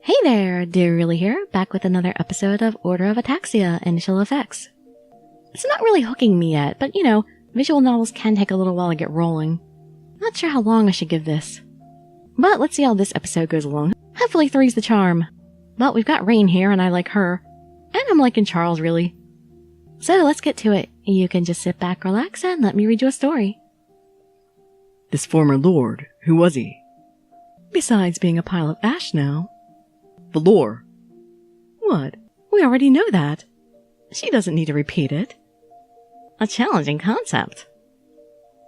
Hey there, Dear Really here, back with another episode of Order of Ataxia, Initial Effects. It's not really hooking me yet, but visual novels can take a little while to get rolling. Not sure how long I should give this. But let's see how this episode goes along. Hopefully three's the charm. But we've got Rain here and I like her. And I'm liking Charles, really. So let's get to it. You can just sit back, relax, and let me read you a story. This former lord, who was he? Besides being a pile of ash now. The lore. What? We already know that. She doesn't need to repeat it. A challenging concept.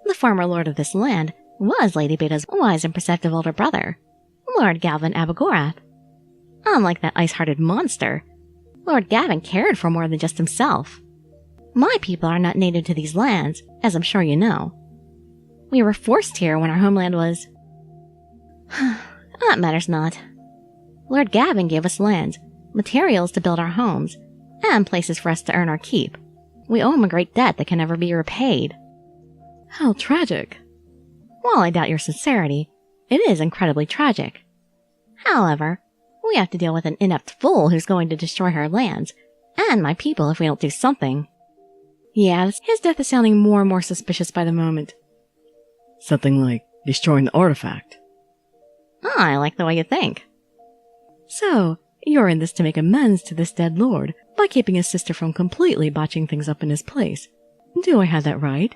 The former lord of this land was Lady Beta's wise and perceptive older brother, Lord Galvin Abagorath. Unlike that ice-hearted monster, Lord Gavin cared for more than just himself. My people are not native to these lands, as I'm sure you know. We were forced here when our homeland was... That matters not. Lord Gavin gave us lands, materials to build our homes, and places for us to earn our keep. We owe him a great debt that can never be repaid. How tragic. While I doubt your sincerity, it is incredibly tragic. However, we have to deal with an inept fool who's going to destroy our lands, and my people if we don't do something. Yeah, his death is sounding more and more suspicious by the moment. Something like destroying the artifact. I like the way you think. So, you're in this to make amends to this dead lord by keeping his sister from completely botching things up in his place. Do I have that right?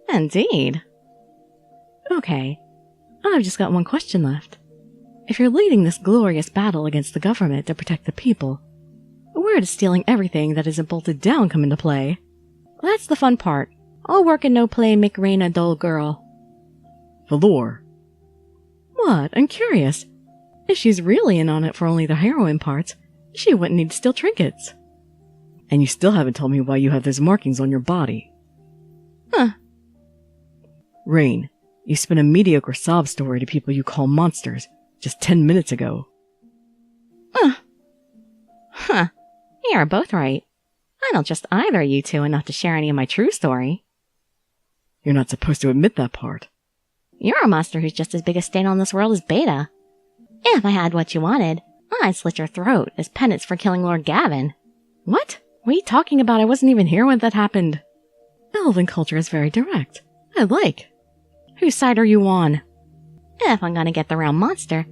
Indeed. Okay, I've just got one question left. If you're leading this glorious battle against the government to protect the people, where does stealing everything that isn't bolted down come into play? That's the fun part. All work and no play make Rain a dull girl. The lore. What? I'm curious. If she's really in on it for only the heroine parts, she wouldn't need to steal trinkets. And you still haven't told me why you have those markings on your body. Huh. Rain, you spent a mediocre sob story to people you call monsters just 10 minutes ago. Huh. You're both right. I don't trust either of you two enough to share any of my true story. You're not supposed to admit that part. You're a monster who's just as big a stain on this world as Beta. If I had what you wanted, I'd slit your throat as penance for killing Lord Gavin. What? What are you talking about? I wasn't even here when that happened. Elven culture is very direct. I like. Whose side are you on? If I'm gonna get the round monster,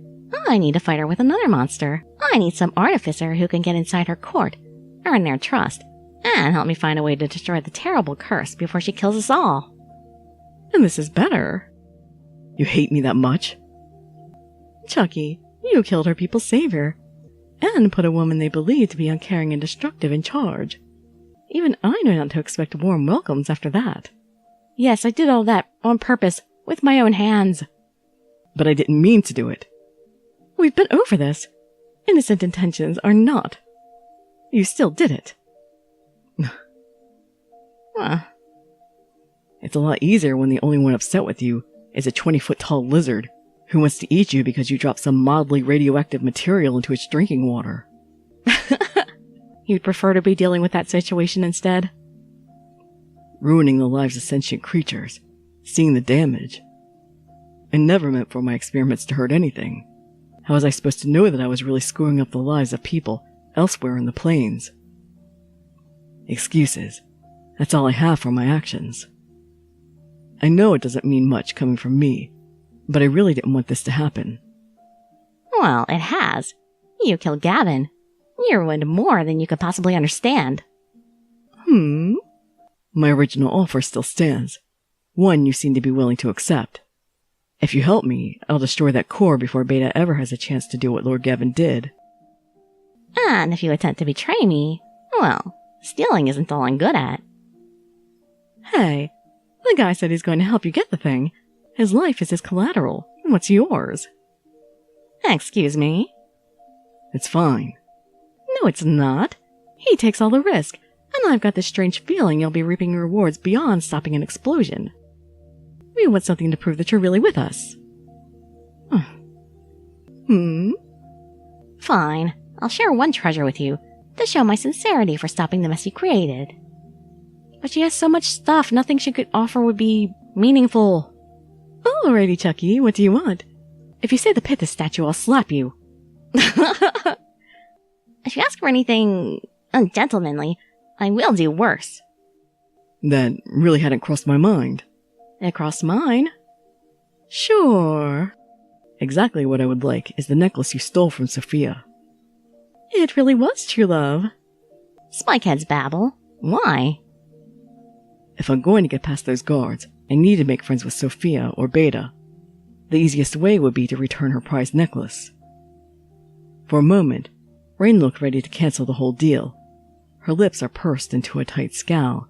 I need to fight her with another monster. I need some artificer who can get inside her court, earn their trust, and help me find a way to destroy the terrible curse before she kills us all. And this is better. You hate me that much? Chucky, you killed her people's savior, and put a woman they believe to be uncaring and destructive in charge. Even I know not to expect warm welcomes after that. Yes, I did all that on purpose, with my own hands. But I didn't mean to do it. We've been over this. Innocent intentions are not. You still did it. It's a lot easier when the only one upset with you is a 20-foot-tall lizard who wants to eat you because you dropped some mildly radioactive material into its drinking water. You'd prefer to be dealing with that situation instead? Ruining the lives of sentient creatures, seeing the damage. I never meant for my experiments to hurt anything. How was I supposed to know that I was really screwing up the lives of people elsewhere in the plains? Excuses. That's all I have for my actions. I know it doesn't mean much coming from me, but I really didn't want this to happen. Well, it has. You killed Gavin. You ruined more than you could possibly understand. My original offer still stands. One you seem to be willing to accept. If you help me, I'll destroy that core before Beta ever has a chance to do what Lord Gavin did. And if you attempt to betray me, well, stealing isn't all I'm good at. Hey, the guy said he's going to help you get the thing. His life is his collateral. What's yours? Excuse me? It's fine. No, it's not. He takes all the risk, and I've got this strange feeling you'll be reaping rewards beyond stopping an explosion. We want something to prove that you're really with us. Fine. I'll share one treasure with you, to show my sincerity for stopping the mess you created. But she has so much stuff, nothing she could offer would be meaningful. Alrighty, Chucky, what do you want? If you say the Pythis statue, I'll slap you. If you ask for anything ungentlemanly, I will do worse. That really hadn't crossed my mind. It crossed mine. Sure. Exactly what I would like is the necklace you stole from Sophia. It really was true love. Spikeheads babble. Why? If I'm going to get past those guards, I need to make friends with Sophia or Beta. The easiest way would be to return her prized necklace. For a moment, Rain looked ready to cancel the whole deal. Her lips are pursed into a tight scowl,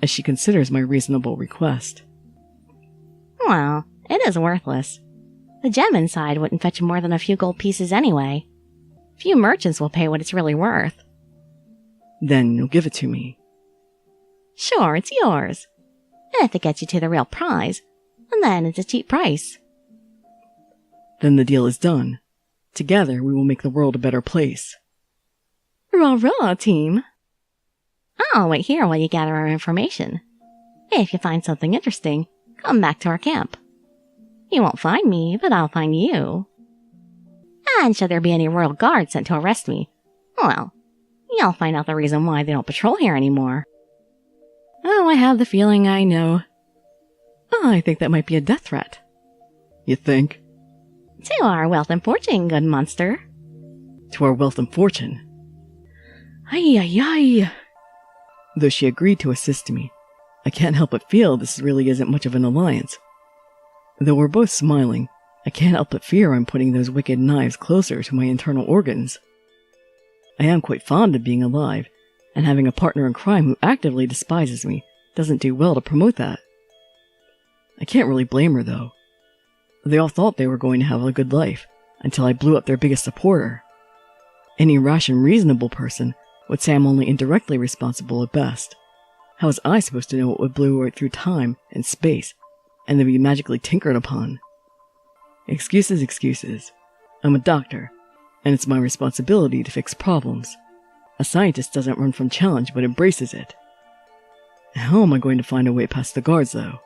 as she considers my reasonable request. Well, it is worthless. The gem inside wouldn't fetch more than a few gold pieces anyway. Few merchants will pay what it's really worth. Then you'll give it to me. Sure, it's yours. If it gets you to the real prize, and then it's a cheap price. Then the deal is done. Together we will make the world a better place. Rah-rah, team. I'll wait here while you gather our information. If you find something interesting, come back to our camp. You won't find me, but I'll find you. And should there be any royal guards sent to arrest me, well, you'll find out the reason why they don't patrol here anymore. Oh, I have the feeling I know. I think that might be a death threat. You think? To our wealth and fortune, good monster. To our wealth and fortune. Ay, ay, ay. Though she agreed to assist me, I can't help but feel this really isn't much of an alliance. Though we're both smiling, I can't help but fear I'm putting those wicked knives closer to my internal organs. I am quite fond of being alive, and having a partner in crime who actively despises me doesn't do well to promote that. I can't really blame her, though. They all thought they were going to have a good life, until I blew up their biggest supporter. Any rational, reasonable person would say I'm only indirectly responsible at best. How was I supposed to know what would blow right through time and space, and then be magically tinkered upon? Excuses, excuses. I'm a doctor, and it's my responsibility to fix problems. A scientist doesn't run from challenge, but embraces it. How am I going to find a way past the guards, though?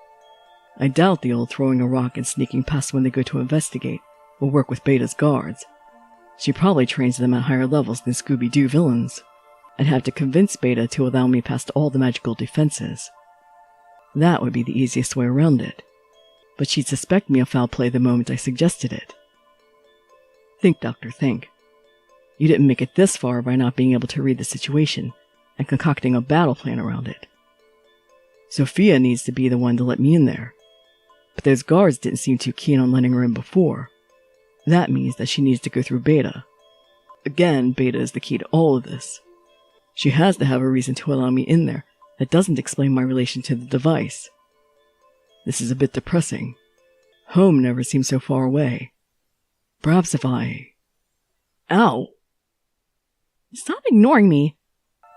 I doubt the old throwing a rock and sneaking past when they go to investigate will work with Beta's guards. She probably trains them at higher levels than Scooby-Doo villains. I'd have to convince Beta to allow me past all the magical defenses. That would be the easiest way around it. But she'd suspect me of foul play the moment I suggested it. Think, Doctor, think. You didn't make it this far by not being able to read the situation and concocting a battle plan around it. Sophia needs to be the one to let me in there. But those guards didn't seem too keen on letting her in before. That means that she needs to go through Beta. Again, Beta is the key to all of this. She has to have a reason to allow me in there that doesn't explain my relation to the device. This is a bit depressing. Home never seemed so far away. Perhaps if I... Ow! Stop ignoring me.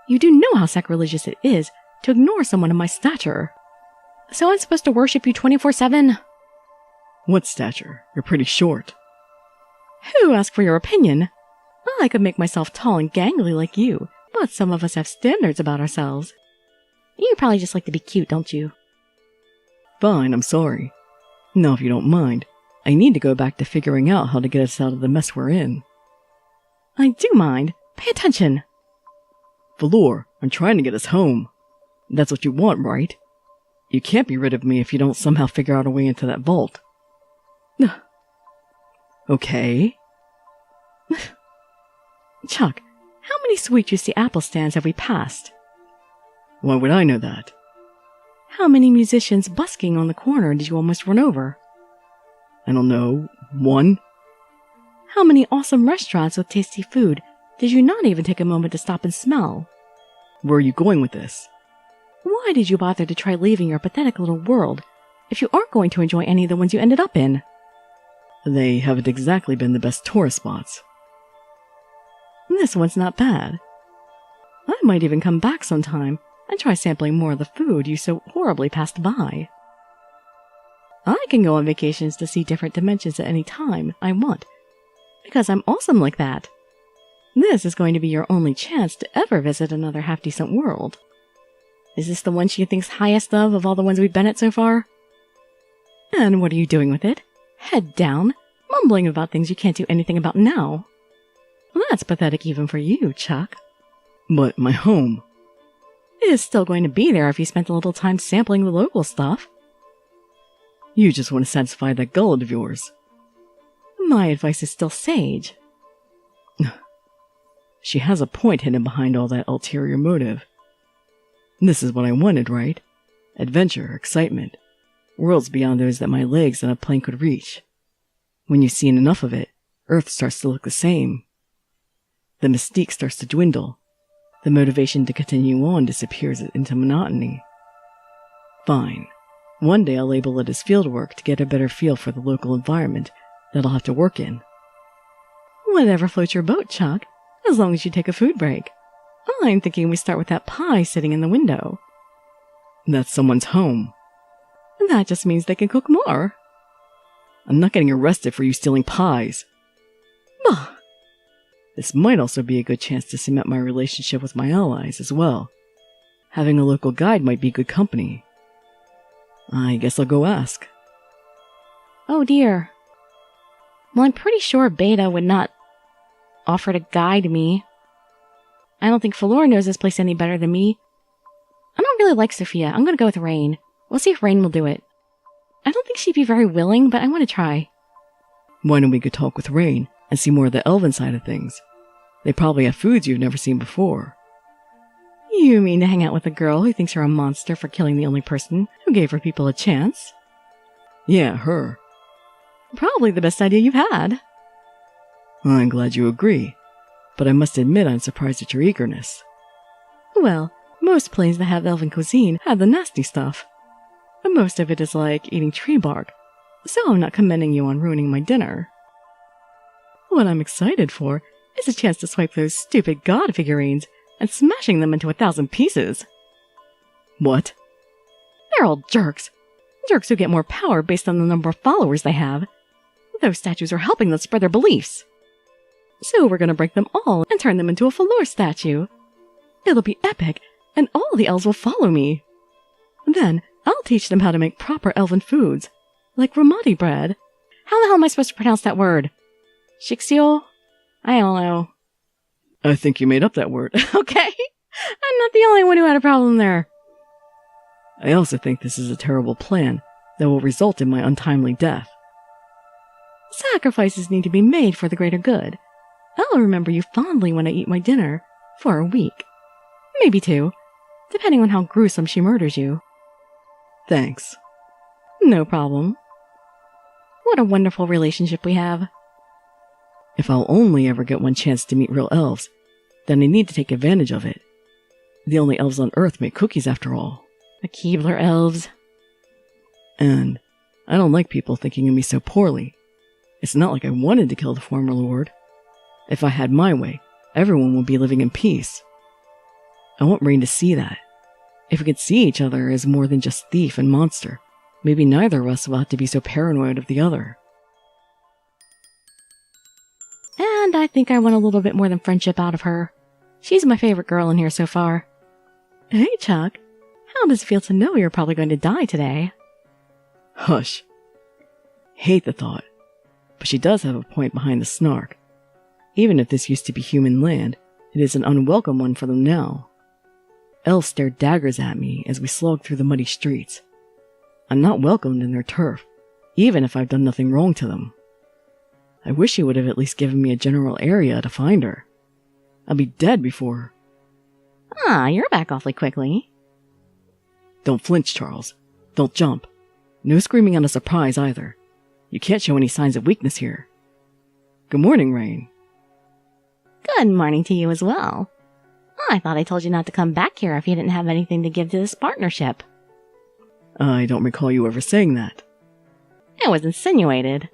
You do know how sacrilegious it is to ignore someone of my stature. So I'm supposed to worship you 24/7? What stature? You're pretty short. Who asked for your opinion? I could make myself tall and gangly like you, but some of us have standards about ourselves. You probably just like to be cute, don't you? Fine, I'm sorry. Now, if you don't mind, I need to go back to figuring out how to get us out of the mess we're in. I do mind. Pay attention. Valor, I'm trying to get us home. That's what you want, right? You can't be rid of me if you don't somehow figure out a way into that vault. Okay. Chuck, how many sweet juicy apple stands have we passed? Why would I know that? How many musicians busking on the corner did you almost run over? I don't know. 1? How many awesome restaurants with tasty food did you not even take a moment to stop and smell? Where are you going with this? Why did you bother to try leaving your pathetic little world if you aren't going to enjoy any of the ones you ended up in? They haven't exactly been the best tourist spots. This one's not bad. I might even come back sometime and try sampling more of the food you so horribly passed by. I can go on vacations to see different dimensions at any time I want, because I'm awesome like that. This is going to be your only chance to ever visit another half-decent world. Is this the one she thinks highest of all the ones we've been at so far? And what are you doing with it? Head down, mumbling about things you can't do anything about now. That's pathetic even for you, Chuck. But my home. It is still going to be there if you spent a little time sampling the local stuff. You just want to satisfy that gullet of yours. My advice is still sage. She has a point hidden behind all that ulterior motive. This is what I wanted, right? Adventure, excitement, worlds beyond those that my legs and a plane could reach. When you've seen enough of it, Earth starts to look the same. The mystique starts to dwindle. The motivation to continue on disappears into monotony. Fine. One day I'll label it as fieldwork to get a better feel for the local environment that I'll have to work in. Whatever floats your boat, Chuck, as long as you take a food break. I'm thinking we start with that pie sitting in the window. That's someone's home. That just means they can cook more. I'm not getting arrested for you stealing pies. Bah! This might also be a good chance to cement my relationship with my allies as well. Having a local guide might be good company. I guess I'll go ask. Oh dear. Well, I'm pretty sure Beta would not offer to guide me. I don't think Falor knows this place any better than me. I don't really like Sophia. I'm going to go with Rain. We'll see if Rain will do it. I don't think she'd be very willing, but I want to try. Why don't we go talk with Rain and see more of the elven side of things? They probably have foods you've never seen before. You mean to hang out with a girl who thinks you're a monster for killing the only person who gave her people a chance? Yeah, her. Probably the best idea you've had. I'm glad you agree, but I must admit I'm surprised at your eagerness. Well, most planes that have elven cuisine have the nasty stuff. Most of it is like eating tree bark, so I'm not commending you on ruining my dinner. What I'm excited for is a chance to swipe those stupid god figurines and smashing them into 1,000 pieces. What? They're all jerks. Jerks who get more power based on the number of followers they have. Those statues are helping them spread their beliefs. So we're gonna break them all and turn them into a Falor statue. It'll be epic, and all the elves will follow me. Then I'll teach them how to make proper elven foods, like ramadi bread. How the hell am I supposed to pronounce that word? Shixiol? I don't know. I think you made up that word. Okay, I'm not the only one who had a problem there. I also think this is a terrible plan that will result in my untimely death. Sacrifices need to be made for the greater good. I'll remember you fondly when I eat my dinner, for a week. Maybe 2, depending on how gruesome she murders you. Thanks. No problem. What a wonderful relationship we have. If I'll only ever get one chance to meet real elves, then I need to take advantage of it. The only elves on Earth make cookies after all. The Keebler elves. And I don't like people thinking of me so poorly. It's not like I wanted to kill the former lord. If I had my way, everyone would be living in peace. I want Rain to see that. If we could see each other as more than just thief and monster, maybe neither of us will have to be so paranoid of the other. And I think I want a little bit more than friendship out of her. She's my favorite girl in here so far. Hey, Chuck. How does it feel to know you're probably going to die today? Hush. Hate the thought. But she does have a point behind the snark. Even if this used to be human land, it is an unwelcome one for them now. Elves stare daggers at me as we slog through the muddy streets. I'm not welcomed in their turf, even if I've done nothing wrong to them. I wish he would have at least given me a general area to find her. I'll be dead before. Ah, you're back awfully quickly. Don't flinch, Charles. Don't jump. No screaming out of surprise either. You can't show any signs of weakness here. Good morning, Rain. Good morning to you as well. I thought I told you not to come back here if you didn't have anything to give to this partnership. I don't recall you ever saying that. It was insinuated.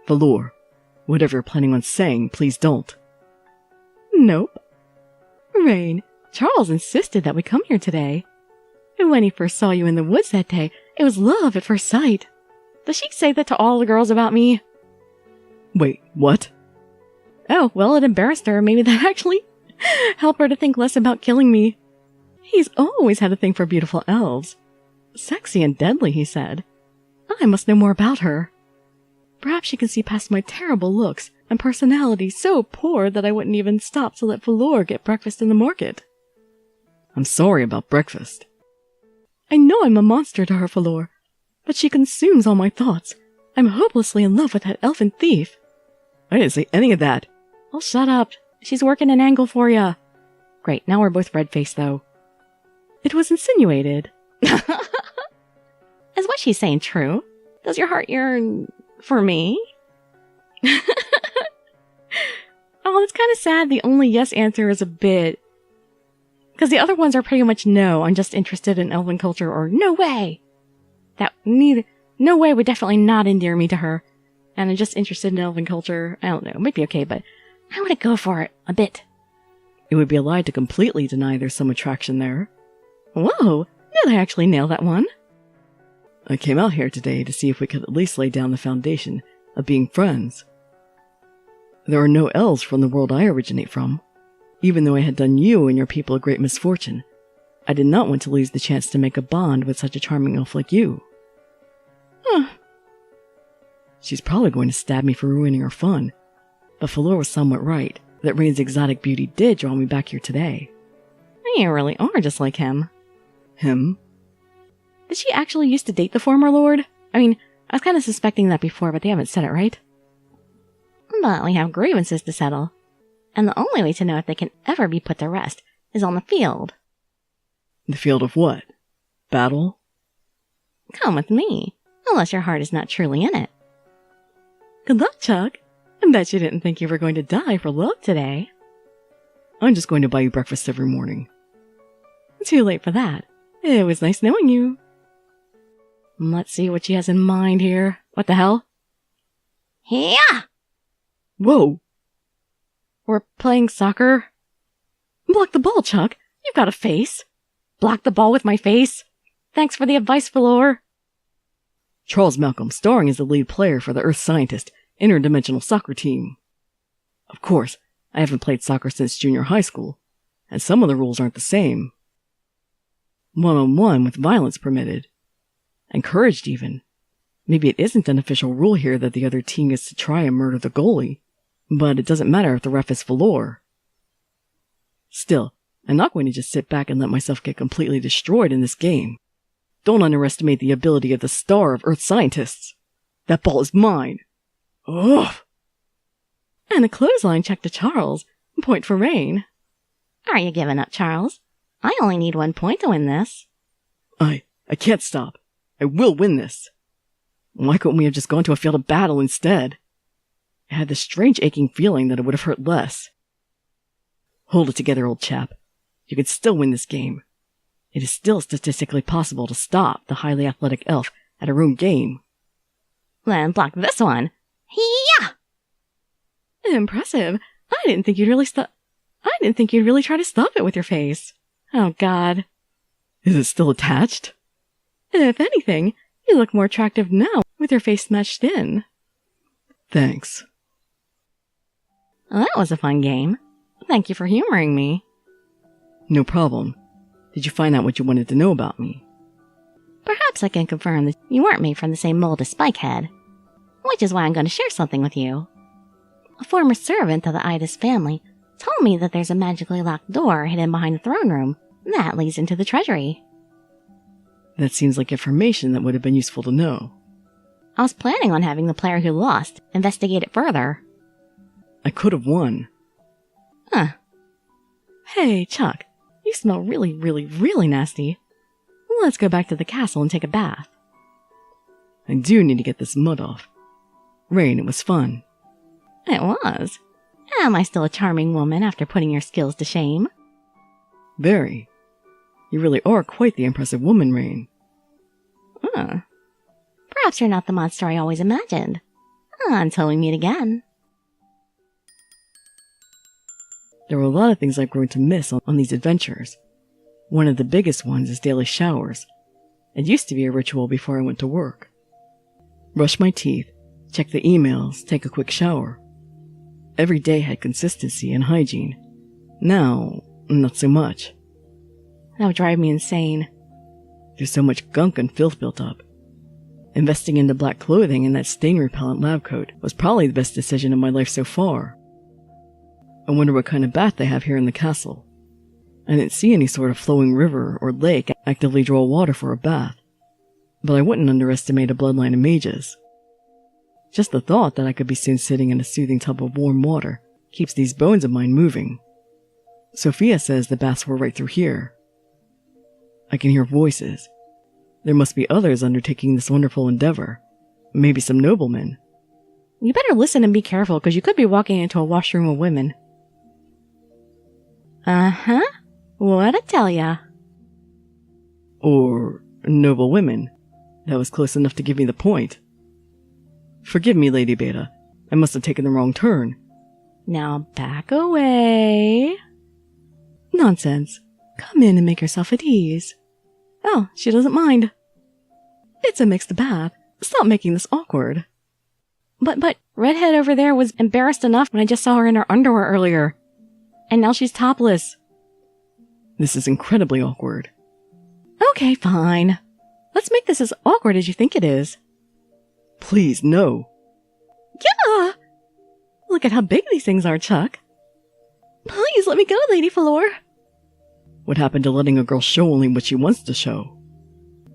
Falor, whatever you're planning on saying, please don't. Nope. Rain, Charles insisted that we come here today. When he first saw you in the woods that day, it was love at first sight. Does she say that to all the girls about me? Wait, what? Oh, well, it embarrassed her. Maybe that actually helped her to think less about killing me. He's always had a thing for beautiful elves. Sexy and deadly, he said. I must know more about her. Perhaps she can see past my terrible looks and personality so poor that I wouldn't even stop to let Valor get breakfast in the market. I'm sorry about breakfast. I know I'm a monster to her, Valor, but she consumes all my thoughts. I'm hopelessly in love with that elfin thief. I didn't say any of that. Oh, shut up. She's working an angle for ya. Great, now we're both red-faced, though. It was insinuated. Is what she's saying true? Does your heart yearn for me? Oh, it's kind of sad the only yes answer is a bit. Because the other ones are pretty much no, I'm just interested in elven culture, or no way. No way would definitely not endear me to her. And I'm just interested in elven culture. I don't know, it might be okay, but I want to go for it a bit. It would be a lie to completely deny there's some attraction there. Whoa, did I actually nail that one? I came out here today to see if we could at least lay down the foundation of being friends. There are no elves from the world I originate from. Even though I had done you and your people a great misfortune, I did not want to lose the chance to make a bond with such a charming elf like you. Huh. She's probably going to stab me for ruining her fun, but Valor was somewhat right that Rain's exotic beauty did draw me back here today. You really are just like him. Him? Did she actually used to date the former lord? I mean, I was kind of suspecting that before, but they haven't said it, right? But we have grievances to settle. And the only way to know if they can ever be put to rest is on the field. The field of what? Battle? Come with me, unless your heart is not truly in it. Good luck, Chuck. I bet you didn't think you were going to die for love today. I'm just going to buy you breakfast every morning. Too late for that. It was nice knowing you. Let's see what she has in mind here. What the hell? Yeah! Whoa! We're playing soccer? Block the ball, Chuck. You've got a face. Block the ball with my face. Thanks for the advice, Valor. Charles Malcolm, starring as the lead player for the Earth Scientist interdimensional soccer team. Of course, I haven't played soccer since junior high school, and some of the rules aren't the same. 1-on-1 with violence permitted. Encouraged even. Maybe it isn't an official rule here that the other team gets to try and murder the goalie, but it doesn't matter if the ref is Valor. Still, I'm not going to just sit back and let myself get completely destroyed in this game. Don't underestimate the ability of the star of Earth Scientists. That ball is mine. Ugh! And a clothesline check to Charles. Point for Rain. Are you giving up, Charles? I only need 1 point to win this. I can't stop. I will win this. Why couldn't we have just gone to a field of battle instead? I had this strange aching feeling that it would have hurt less. Hold it together, old chap. You can still win this game. It is still statistically possible to stop the highly athletic elf at a room game. Then block this one. Yeah! Impressive. I didn't think you'd really try to stop it with your face. Oh, God. Is it still attached? If anything, you look more attractive now with your face smashed in. Thanks. Well, that was a fun game. Thank you for humoring me. No problem. Did you find out what you wanted to know about me? Perhaps I can confirm that you weren't made from the same mold as Spikehead. Which is why I'm going to share something with you. A former servant of the Idas family told me that there's a magically locked door hidden behind the throne room that leads into the treasury. That seems like information that would have been useful to know. I was planning on having the player who lost investigate it further. I could have won. Huh. Hey, Chuck, you smell really, really, really nasty. Let's go back to the castle and take a bath. I do need to get this mud off. Rain, it was fun. It was. Am I still a charming woman after putting your skills to shame? Very. You really are quite the impressive woman, Rain. Perhaps you're not the monster I always imagined. Until we meet again. There are a lot of things I've grown to miss on these adventures. One of the biggest ones is daily showers. It used to be a ritual before I went to work. Brush my teeth, check the emails, take a quick shower. Every day had consistency and hygiene. Now, not so much. That would drive me insane. There's so much gunk and filth built up. Investing into black clothing and that stain-repellent lab coat was probably the best decision of my life so far. I wonder what kind of bath they have here in the castle. I didn't see any sort of flowing river or lake actively draw water for a bath, but I wouldn't underestimate a bloodline of mages. Just the thought that I could be soon sitting in a soothing tub of warm water keeps these bones of mine moving. Sophia says the baths were right through here. I can hear voices. There must be others undertaking this wonderful endeavor. Maybe some noblemen. You better listen and be careful, because you could be walking into a washroom of women. Uh-huh. What'd I tell ya? Or noble women. That was close enough to give me the point. Forgive me, Lady Beta. I must have taken the wrong turn. Now back away. Nonsense. Come in and make yourself at ease. Oh, she doesn't mind. It's a mixed bath. Stop making this awkward. But redhead over there was embarrassed enough when I just saw her in her underwear earlier. And now she's topless. This is incredibly awkward. Okay, fine. Let's make this as awkward as you think it is. Please, no. Yeah! Look at how big these things are, Chuck. Please let me go, Lady Fleur. What happened to letting a girl show only what she wants to show?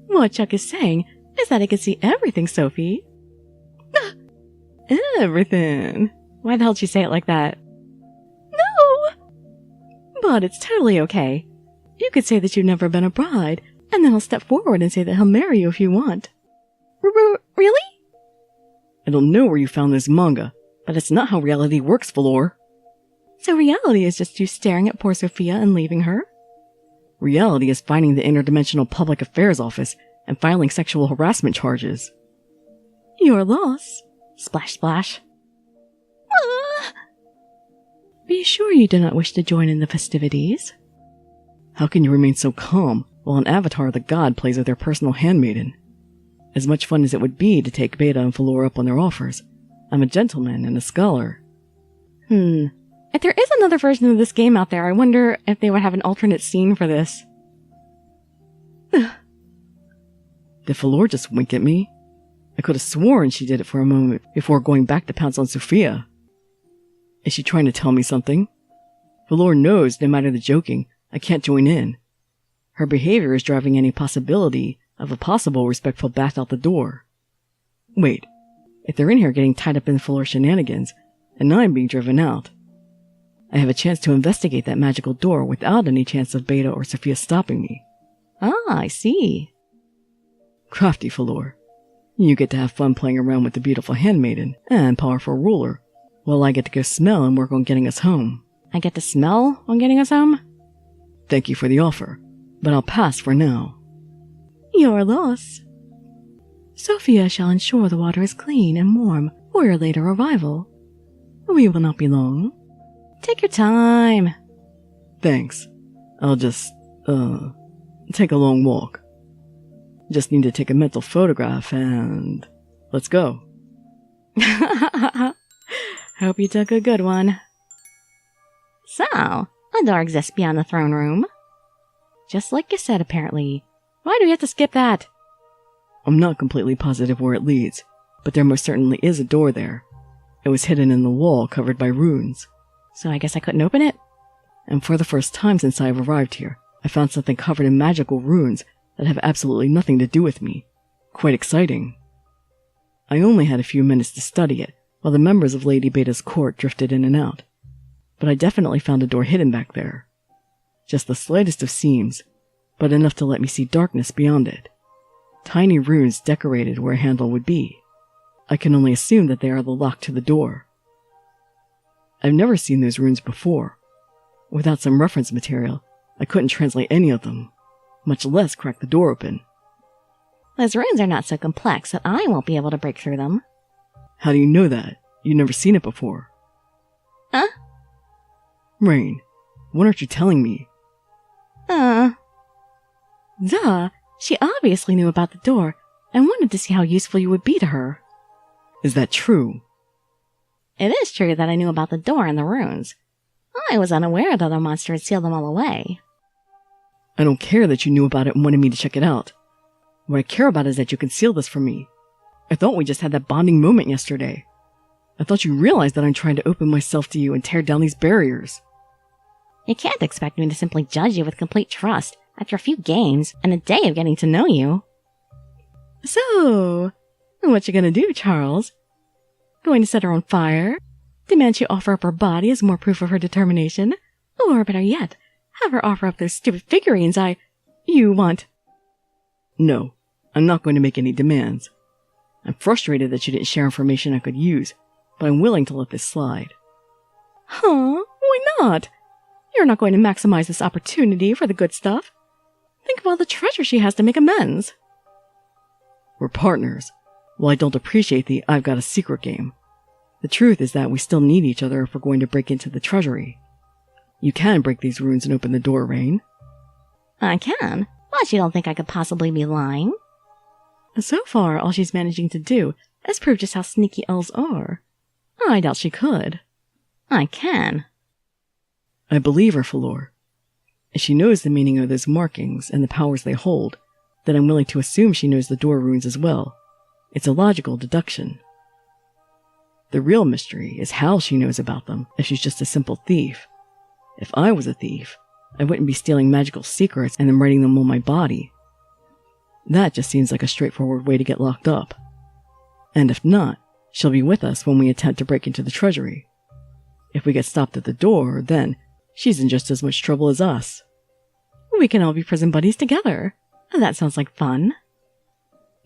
What Chuck is saying is that I can see everything, Sophie. Everything. Why the hell did she say it like that? No! But it's totally okay. You could say that you've never been a bride, and then he'll step forward and say that he'll marry you if you want. Really? I don't know where you found this manga, but it's not how reality works, Fleur. So reality is just you staring at poor Sophia and leaving her? Reality is finding the Interdimensional Public Affairs Office and filing sexual harassment charges. Your loss. Splash, splash. Are you sure you do not wish to join in the festivities? How can you remain so calm while an avatar of the god plays with their personal handmaiden? As much fun as it would be to take Beta and Fleur up on their offers, I'm a gentleman and a scholar. If there is another version of this game out there, I wonder if they would have an alternate scene for this. Did Fleur just wink at me? I could have sworn she did it for a moment before going back to pounce on Sophia. Is she trying to tell me something? Fleur knows, no matter the joking, I can't join in. Her behavior is driving any possibility of a possible respectful bath out the door. Wait, if they're in here getting tied up in Fleur's shenanigans, and I'm being driven out, I have a chance to investigate that magical door without any chance of Beta or Sophia stopping me. Ah, I see. Crafty Fleur. You get to have fun playing around with the beautiful handmaiden and powerful ruler, while I get to go smell and work on getting us home. I get to smell on getting us home? Thank you for the offer, but I'll pass for now. Your loss. Sophia shall ensure the water is clean and warm for your later arrival. We will not be long. Take your time. Thanks. I'll just, take a long walk. Just need to take a mental photograph and let's go. Hope you took a good one. So, a door exists beyond the throne room. Just like you said, apparently. Why do we have to skip that? I'm not completely positive where it leads, but there most certainly is a door there. It was hidden in the wall covered by runes. So I guess I couldn't open it? And for the first time since I've arrived here, I found something covered in magical runes that have absolutely nothing to do with me. Quite exciting. I only had a few minutes to study it, while the members of Lady Beta's court drifted in and out. But I definitely found a door hidden back there. Just the slightest of seams, but enough to let me see darkness beyond it. Tiny runes decorated where a handle would be. I can only assume that they are the lock to the door. I've never seen those runes before. Without some reference material, I couldn't translate any of them, much less crack the door open. Those runes are not so complex that I won't be able to break through them. How do you know that? You've never seen it before. Huh? Rain, what aren't you telling me? Duh, she obviously knew about the door and wanted to see how useful you would be to her. Is that true? It is true that I knew about the door and the runes. I was unaware that the monster had sealed them all away. I don't care that you knew about it and wanted me to check it out. What I care about is that you concealed this from me. I thought we just had that bonding moment yesterday. I thought you realized that I'm trying to open myself to you and tear down these barriers. You can't expect me to simply judge you with complete trust after a few games and a day of getting to know you. So, what you gonna do, Charles? Going to set her on fire? Demand she offer up her body as more proof of her determination? Or better yet, have her offer up those stupid figurines you want? No, I'm not going to make any demands. I'm frustrated that you didn't share information I could use, but I'm willing to let this slide. Huh? Why not? You're not going to maximize this opportunity for the good stuff. Think of all the treasure she has to make amends. We're partners. Well, I don't appreciate the I've got a secret game. The truth is that we still need each other if we're going to break into the treasury. You can break these runes and open the door, Rain. I can, but you don't think I could possibly be lying? So far, all she's managing to do is prove just how sneaky elves are. I doubt she could. I can. I believe her, Falor. If she knows the meaning of those markings and the powers they hold, then I'm willing to assume she knows the door runes as well. It's a logical deduction. The real mystery is how she knows about them if she's just a simple thief. If I was a thief, I wouldn't be stealing magical secrets and then writing them on my body. That just seems like a straightforward way to get locked up. And if not, she'll be with us when we attempt to break into the treasury. If we get stopped at the door, then she's in just as much trouble as us. We can all be prison buddies together. That sounds like fun.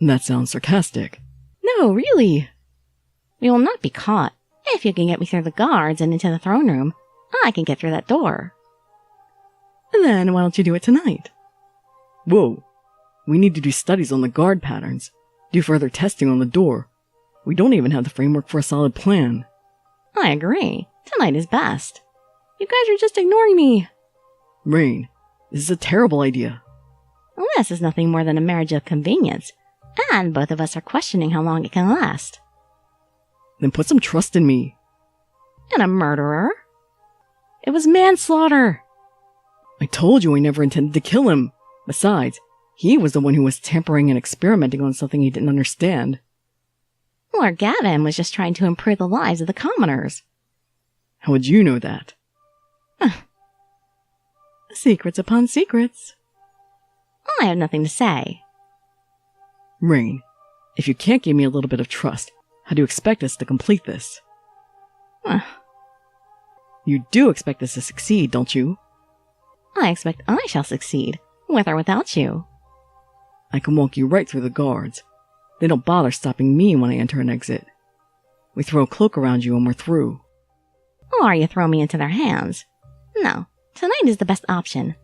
That sounds sarcastic. No, really. We will not be caught. If you can get me through the guards and into the throne room, I can get through that door. Then why don't you do it tonight? Whoa. We need to do studies on the guard patterns, do further testing on the door. We don't even have the framework for a solid plan. I agree. Tonight is best. You guys are just ignoring me. Rain, this is a terrible idea. This is nothing more than a marriage of convenience, and both of us are questioning how long it can last. Then put some trust in me. And a murderer? It was manslaughter. I told you I never intended to kill him. Besides, he was the one who was tampering and experimenting on something he didn't understand. Lord Gavin was just trying to improve the lives of the commoners. How would you know that? Secrets upon secrets. I have nothing to say. Rain, if you can't give me a little bit of trust, how do you expect us to complete this? You do expect us to succeed, don't you? I expect I shall succeed, with or without you. I can walk you right through the guards. They don't bother stopping me when I enter and exit. We throw a cloak around you and we're through. Or you throw me into their hands. No, tonight is the best option.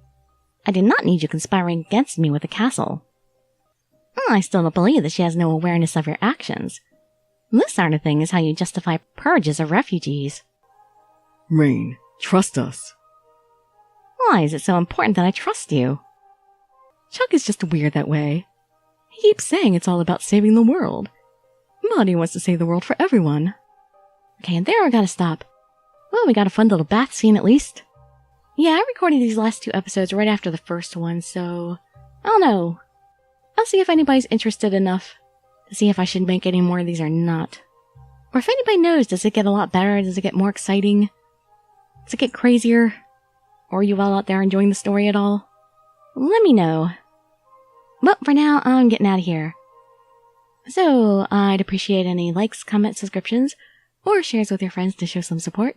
I do not need you conspiring against me with the castle. I still don't believe that she has no awareness of your actions. This sort of thing is how you justify purges of refugees. Rain, trust us. Why is it so important that I trust you? Chuck is just weird that way. He keeps saying it's all about saving the world. But he wants to save the world for everyone. Okay, and there I gotta stop. Well, we got a fun little bath scene at least. Yeah, I recorded these last 2 episodes right after the first one, so I don't know. I'll see if anybody's interested enough to see if I should make any more of these or not. Or if anybody knows, does it get a lot better? Does it get more exciting? Does it get crazier? Or are you all out there enjoying the story at all? Let me know. But for now, I'm getting out of here. So, I'd appreciate any likes, comments, subscriptions, or shares with your friends to show some support.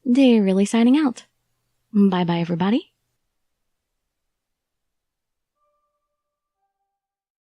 They're really signing out. Bye-bye, everybody.